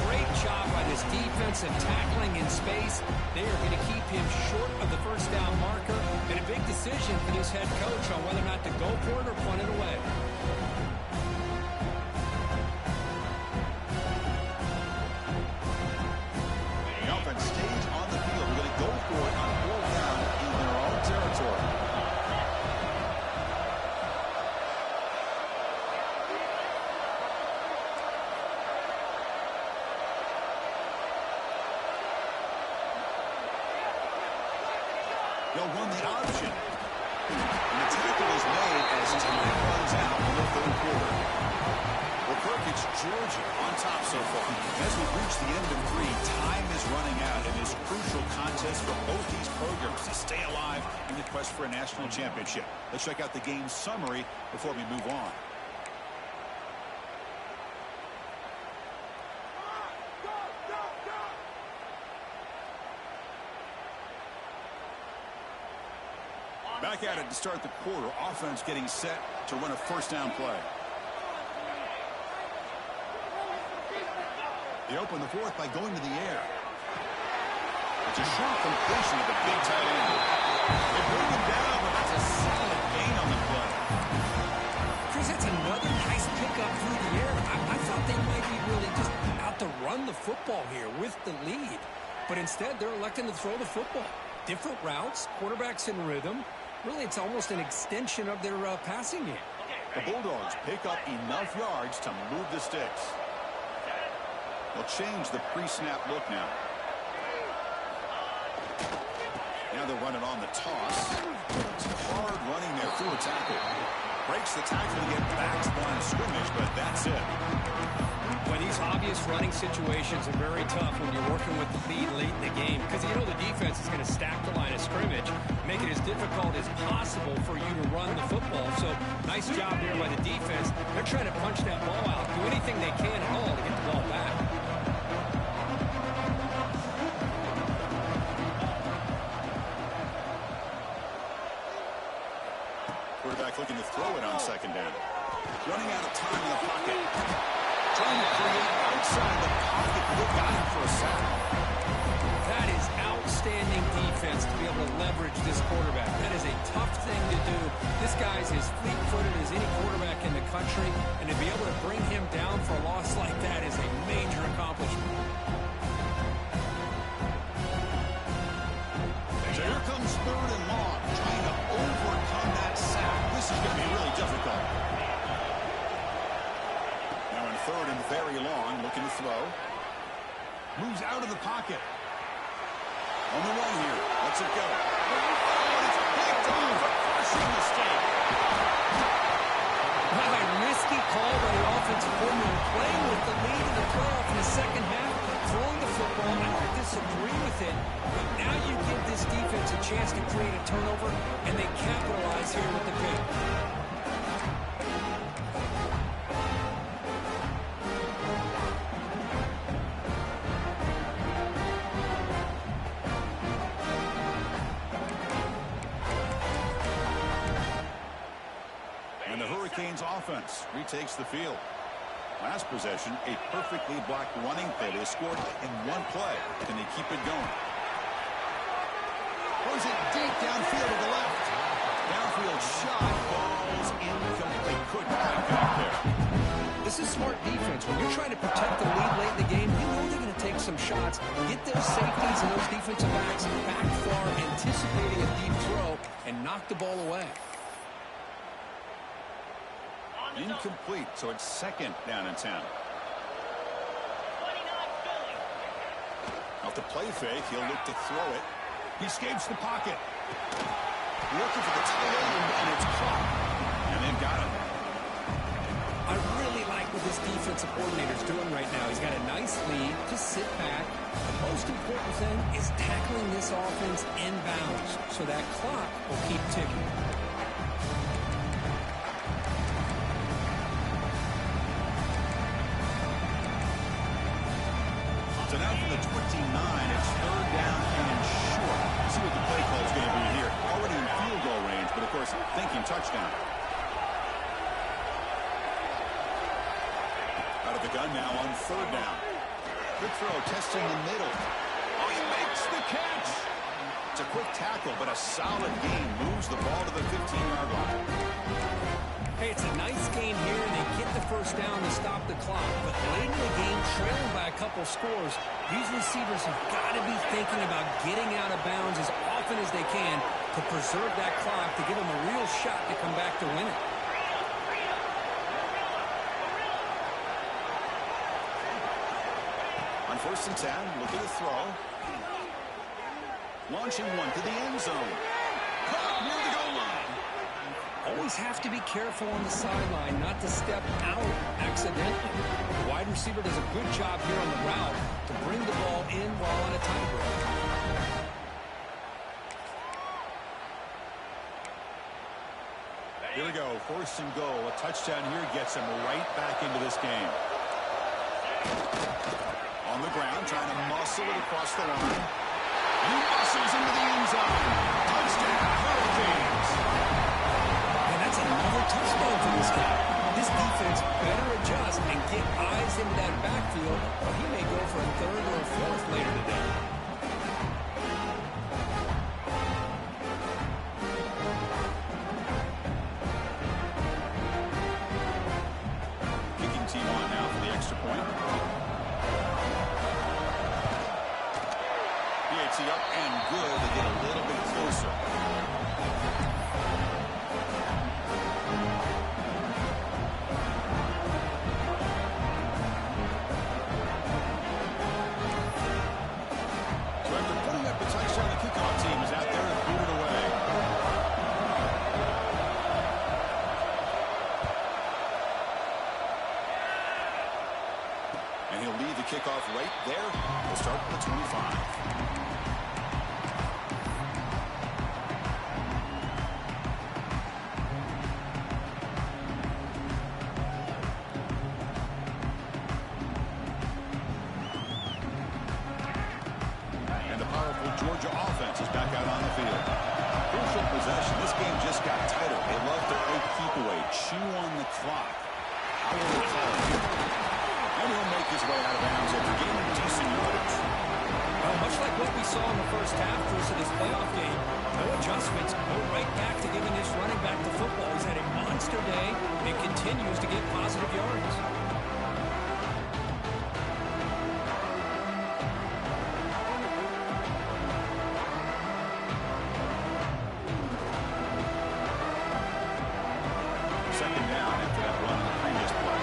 Great job by this defensive tackling in space. They are going to keep him short of the first down marker. And a big decision for this head coach on whether or not to go for it or punt it away. The offense stays on the field. We're going to go for it on fourth down in their own territory. They'll run the option. And the tackle is made as time runs out in the third quarter. Well, Kirk, it's Georgia on top so far. As we reach the end of three, time is running out in this crucial contest for both these programs to stay alive in the quest for a national championship. Let's check out the game summary before we move on. Back at it to start the quarter. Offense getting set to run a first down play. They open the fourth by going to the air. It's a short completion of the big tight end. They bring him down, but that's a solid gain on the play. Chris, that's another nice pickup through the air. I thought they might be really just out to run the football here with the lead. But instead, they're electing to throw the football. Different routes, quarterbacks in rhythm. Really, it's almost an extension of their passing game. The Bulldogs pick up enough yards to move the sticks. They'll change the pre-snap look now. Now they're running on the toss. It's hard running there through a tackle. Breaks the tackle to get back to the line of scrimmage, but that's it. Well, these obvious running situations are very tough when you're working with the lead late in the game because you know the defense is going to stack the line of scrimmage, make it as difficult as possible for you to run the football. So nice job there by the defense. They're trying to punch that ball out, do anything they can at all to get the ball back. Quarterback looking to throw it on second down. Running out of time in the pocket. Trying to create outside the pocket. They got him for a sack. That is outstanding defense to be able to leverage this quarterback. That is a tough thing to do. This guy's as fleet-footed as any quarterback in the country, and to be able to bring him down for a loss like that is a major accomplishment. So here comes third and long, trying to overcome that sack. This is going to be really difficult. third and very long, looking to throw. Moves out of the pocket. On the run here. Lets it go. Oh, it's picked off. A crushing mistake. Well, a risky call by the offensive coordinator, playing with the lead in the playoff in the second half, throwing the football. I don't disagree with it, but now you give this defense a chance to create a turnover, and they capitalize here with the pick. And the Hurricanes offense retakes the field. Last possession, a perfectly blocked running play. They scored in one play. Can they keep it going? Throws it deep downfield to the left. Downfield shot. Balls incomplete. Couldn't quite get there. This is smart defense. When you're trying to protect the lead late in the game, you know they're going to take some shots, get those safeties and those defensive backs back far, anticipating a deep throw, and knock the ball away. Incomplete, so it's second down and 10. Off the play fake, he'll look to throw it. He escapes the pocket. Looking for the tight end, and it's caught. And they've got him. I really like what this defensive coordinator's doing right now. He's got a nice lead. Just sit back. The most important thing is tackling this offense inbounds, so that clock will keep ticking. So now from the 29, it's third down and short. Let's see what the play call is going to be here. Already in field goal range, but of course, thinking touchdown. Out of the gun now on third down. Good throw, testing the middle. Oh, he makes the catch. It's a quick tackle, but a solid gain. Moves the ball to the 15-yard line. Hey, it's a nice game here, and they get the first down to stop the clock. But late in the game, trailing by a couple scores, these receivers have got to be thinking about getting out of bounds as often as they can to preserve that clock, to give them a real shot to come back to win it. On first and 10, look at the throw. Launching one to the end zone. Caught near the goal line. Always have to be careful on the sideline not to step out accidentally. The wide receiver does a good job here on the route to bring the ball in while on a tightrope. Here we go, first and goal. A touchdown here gets him right back into this game. On the ground, trying to muscle it across the line. He muscles into the end zone. Touchdown, Hurricanes. That's another touchdown for this guy. This defense better adjust and get eyes into that backfield, or he may go for a third or a fourth later today. Kicking team on now for the extra point. PAT up and good to get a little bit closer. Kickoff right there. We'll start at the 25. And the powerful Georgia offense is back out on the field. Crucial possession. This game just got tighter. They love to keep away, chew on the clock. How will they call it? And he'll make his way out of bounds after gaining decent yardage. Well, much like what we saw in the first half versus this playoff game, no adjustments, go right back to giving this running back the football. He's had a monster day and continues to get positive yards. Second down after that run on the previous play.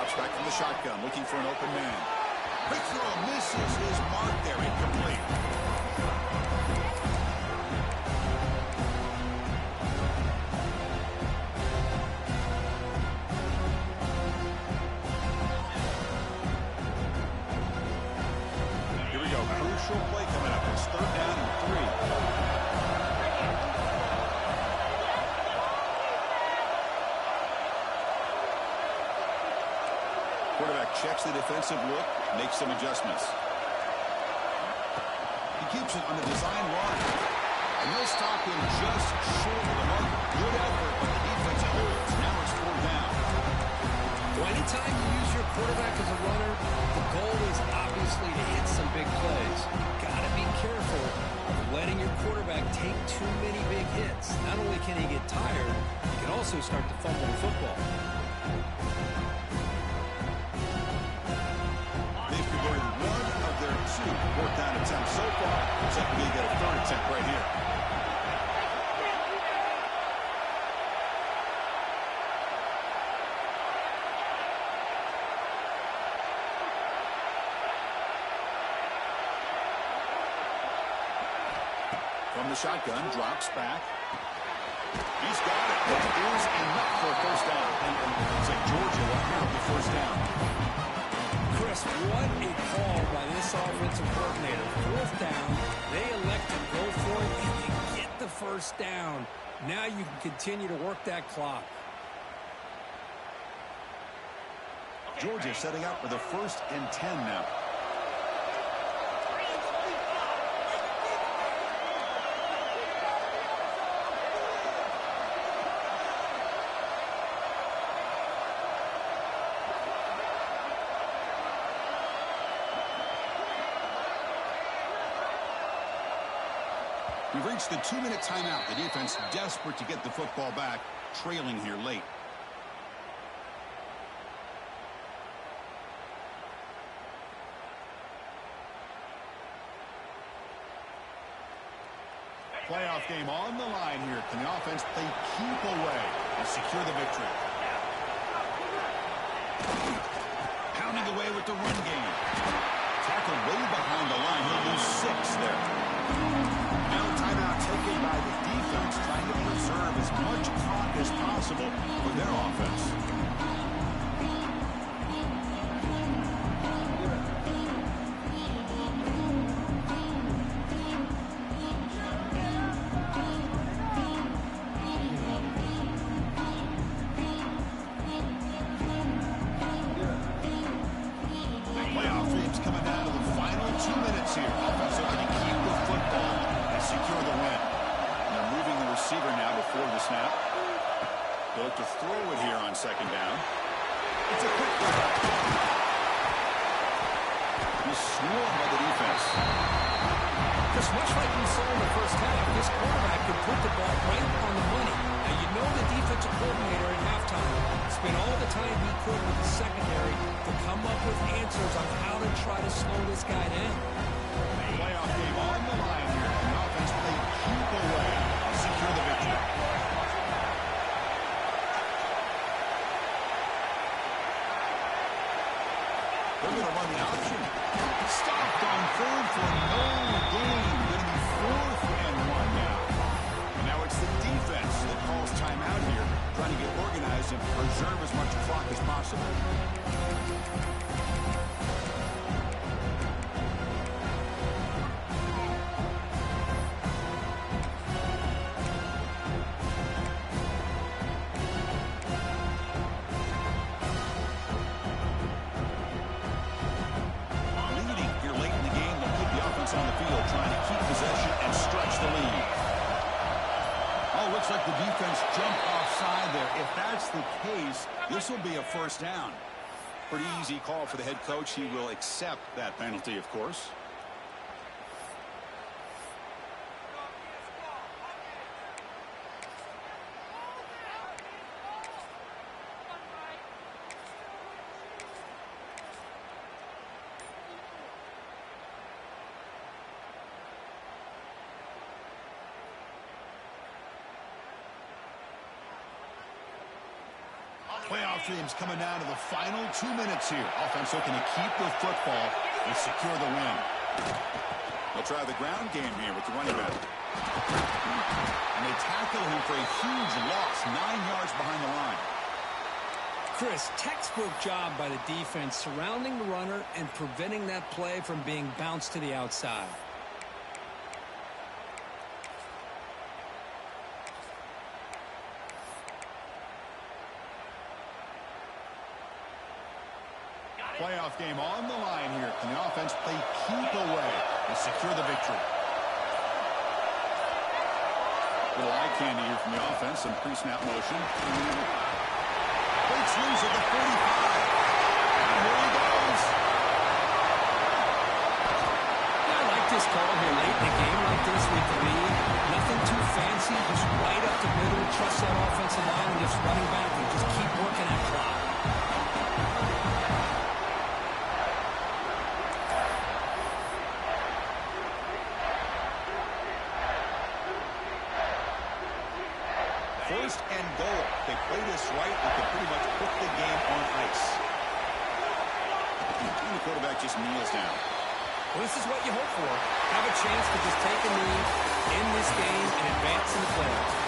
Drops back from the shotgun, looking for an open man. Quick throw misses his mark there, incomplete. Here we go, crucial play coming up. It's 3rd down and 3. Quarterback checks the defensive look, makes some adjustments. He keeps it on the design run. And they'll stop him just short of the mark. Good effort, but the defense holds. Now it's 4th down. Well, anytime you use your quarterback as a runner, the goal is obviously to hit some big plays. Got to be careful of letting your quarterback take too many big hits. Not only can he get tired, he can also start to fumble the football. Fourth down attempt so far. Looks like we get a 3rd attempt right here. From the shotgun, drops back. He's got it. That is enough for a 1st down. And looks like Georgia will have the 1st down. Chris, what a call by this offensive coordinator. 4th down, they elect to go for it, and you get the 1st down. Now you can continue to work that clock. Georgia setting up for the 1st and 10 now. We've reached the 2-minute timeout. The defense desperate to get the football back, trailing here late. Playoff game on the line here. Can the offense play keep away and secure the victory? Pounding away with the run game. Tackled way behind the line. He'll lose 6 there. Now timeout taken by the defense, trying to preserve as much clock as possible for their offense. Playoff dreams coming down to the final 2 minutes here. Offense looking to keep the football and secure the win. And they're moving the receiver now before the snap. They'll look to throw it here on 2nd down. It's a quick grab. He's swarmed by the defense. Just much like we saw in the 1st half, this quarterback could put the ball right on the money. Now, you know the defensive coordinator at halftime spent all the time he could with the secondary to come up with answers on how to try to slow this guy down. Playoff game on the line here. The offense played keep away and secure the victory. They're going to run the option. Stopped on 3rd for no gain. Going to be 4th and 1 now. And now it's the defense that calls timeout here, trying to get organized and preserve as much clock as possible. On the field, trying to keep possession and stretch the lead. Oh, looks like the defense jumped offside there. If that's the case, this will be a 1st down. Pretty easy call for the head coach. He will accept that penalty, of course. Playoff dreams coming down to the final 2 minutes here. Offense looking to keep the football and secure the win. They'll try the ground game here with the running back. And they tackle him for a huge loss, 9 yards behind the line. Chris, textbook job by the defense surrounding the runner and preventing that play from being bounced to the outside. Playoff game on the line here. Can the offense play keep away and secure the victory? Little eye candy here from the offense. Some pre-snap motion. Breaks loose at the 45. And here he goes. I like this call here late in a game like this with the lead. Nothing too fancy. Just right up the middle. Trust that offensive line and just running back and just keep working that clock. First and goal. They play this right, they could pretty much put the game on ice. And the quarterback just kneels down. Well, this is what you hope for. Have a chance to just take a lead in this game and advance in the playoffs.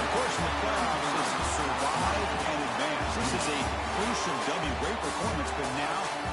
Of course, in the playoffs is survive and advance. This is a crucial W. Great performance, but now